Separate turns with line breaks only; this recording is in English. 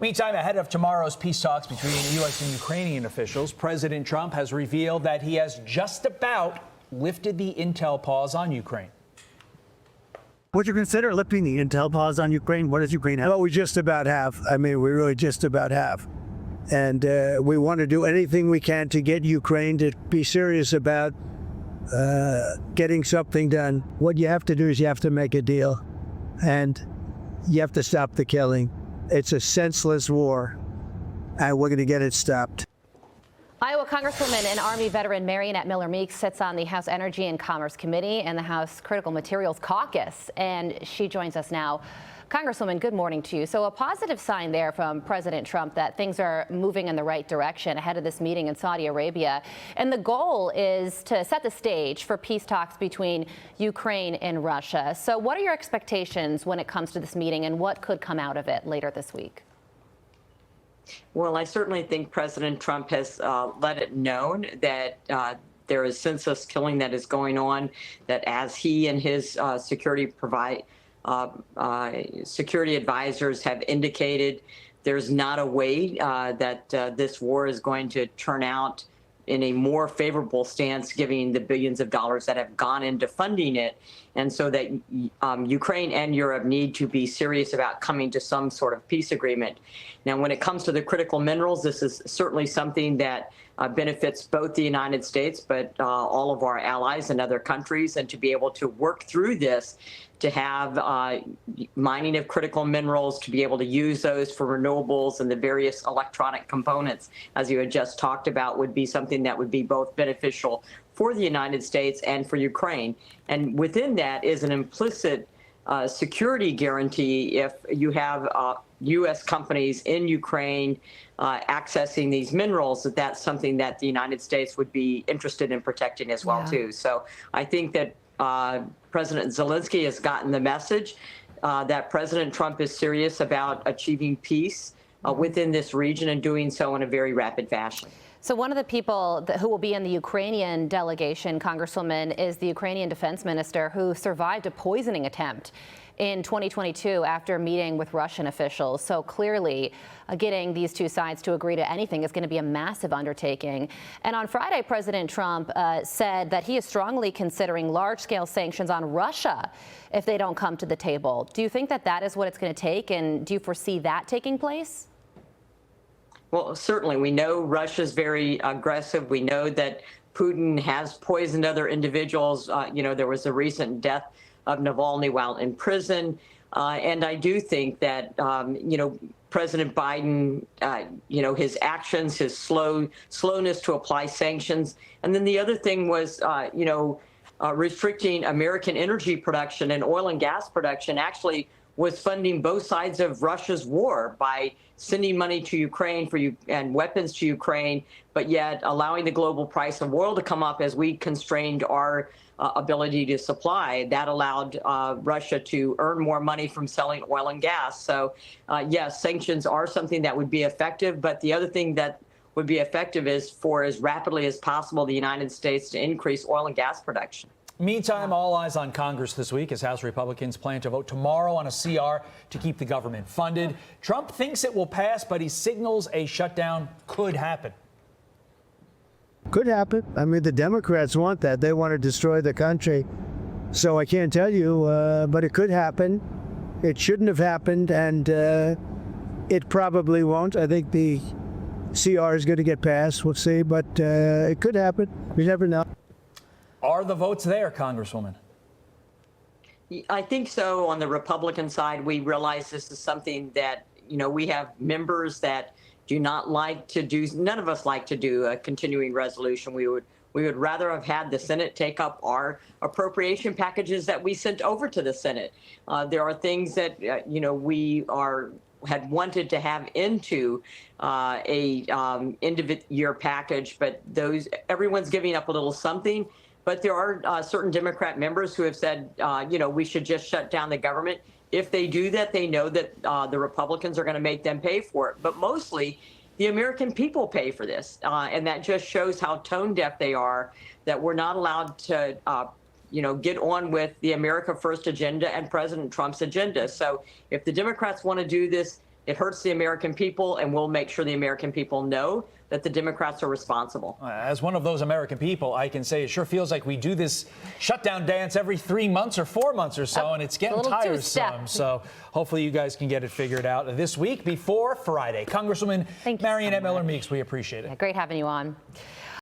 Meantime, ahead of tomorrow's peace talks between U.S. and Ukrainian officials, President Trump has revealed that he has just about lifted the intel pause on Ukraine.
Would you consider lifting the intel pause on Ukraine? What does Ukraine have? Well, we just about have. I mean, we really just about have. And we want to do anything we can to get Ukraine to be serious about getting something done. What you have to do is you have to make a deal. And you have to stop the killing. It's a senseless war, and we're going to get it stopped.
Iowa Congresswoman and Army veteran Marionette Miller Meeks sits on the House Energy and Commerce Committee and the House Critical Materials Caucus, and she joins us now. Congresswoman, good morning to you. So a positive sign there from President Trump that things are moving in the right direction ahead of this meeting in Saudi Arabia. And the goal is to set the stage for peace talks between Ukraine and Russia. So what are your expectations when it comes to this meeting, and what could come out of it later this week?
Well, I certainly think President Trump has let it known that there is senseless killing that is going on, that as he and his security advisors have indicated, there's not a way that this war is going to turn out in a more favorable stance, given the billions of dollars that have gone into funding it. And so that Ukraine and Europe need to be serious about coming to some sort of peace agreement. Now, when it comes to the critical minerals, this is certainly something that benefits both the United States, but all of our allies and other countries, and to be able to work through this, to have mining of critical minerals, to be able to use those for renewables and the various electronic components, as you had just talked about, would be something that would be both beneficial for the United States and for Ukraine. And within that is an implicit security guarantee if you have U.S. companies in Ukraine accessing these minerals, that's something that the United States would be interested in protecting as well, too. So I think that President Zelensky has gotten the message that President Trump is serious about achieving peace within this region, and doing so in a very rapid fashion.
So one of the people who will be in the Ukrainian delegation, Congresswoman, is the Ukrainian defense minister who survived a poisoning attempt in 2022 after meeting with Russian officials. So clearly, getting these two sides to agree to anything is going to be a massive undertaking. And on Friday, President Trump said that he is strongly considering large-scale sanctions on Russia if they don't come to the table. Do you think that that is what it's going to take, and do you foresee that taking place?
Well, certainly. We know Russia's very aggressive. We know that Putin has poisoned other individuals. There was a recent death of Navalny while in prison. And I do think that, President Biden, his actions, his slowness to apply sanctions. And then the other thing was, restricting American energy production and oil and gas production actually was funding both sides of Russia's war by sending money to Ukraine and weapons to Ukraine, but yet allowing the global price of oil to come up as we constrained our ability to supply. That allowed Russia to earn more money from selling oil and gas. So, yes, sanctions are something that would be effective, but the other thing that would be effective is for as rapidly as possible the United States to increase oil and gas production.
Meantime, all eyes on Congress this week as House Republicans plan to vote tomorrow on a CR to keep the government funded. Trump thinks it will pass, but he signals a shutdown could happen.
Could happen. I mean, the Democrats want that. They want to destroy the country. So I can't tell you, but it could happen. It shouldn't have happened, and it probably won't. I think the CR is going to get passed. We'll see, but it could happen. You never know.
Are the votes there, Congresswoman?
I think so. On the Republican side, we realize this is something that, we have members that do not like to do. None of us like to do a continuing resolution. We would rather have had the Senate take up our appropriation packages that we sent over to the Senate. There are things that, we had wanted to have into a end-of-year package, but everyone's giving up a little something. But there are certain Democrat members who have said, we should just shut down the government. If they do that, they know that the Republicans are going to make them pay for it. But mostly, the American people pay for this. And that just shows how tone deaf they are, that we're not allowed to, get on with the America First agenda and President Trump's agenda. So if the Democrats want to do this, It hurts the American people, and we'll make sure the American people know that the Democrats are responsible.
As one of those American people, I can say it sure feels like we do this shutdown dance every 3 months or 4 months or so, and it's getting
little
tiresome.
two-step.
So hopefully you guys can get it figured out this week before Friday. Congresswoman
Thank you
Mariannette
so much.
Miller Meeks, we appreciate it.
Great having you on.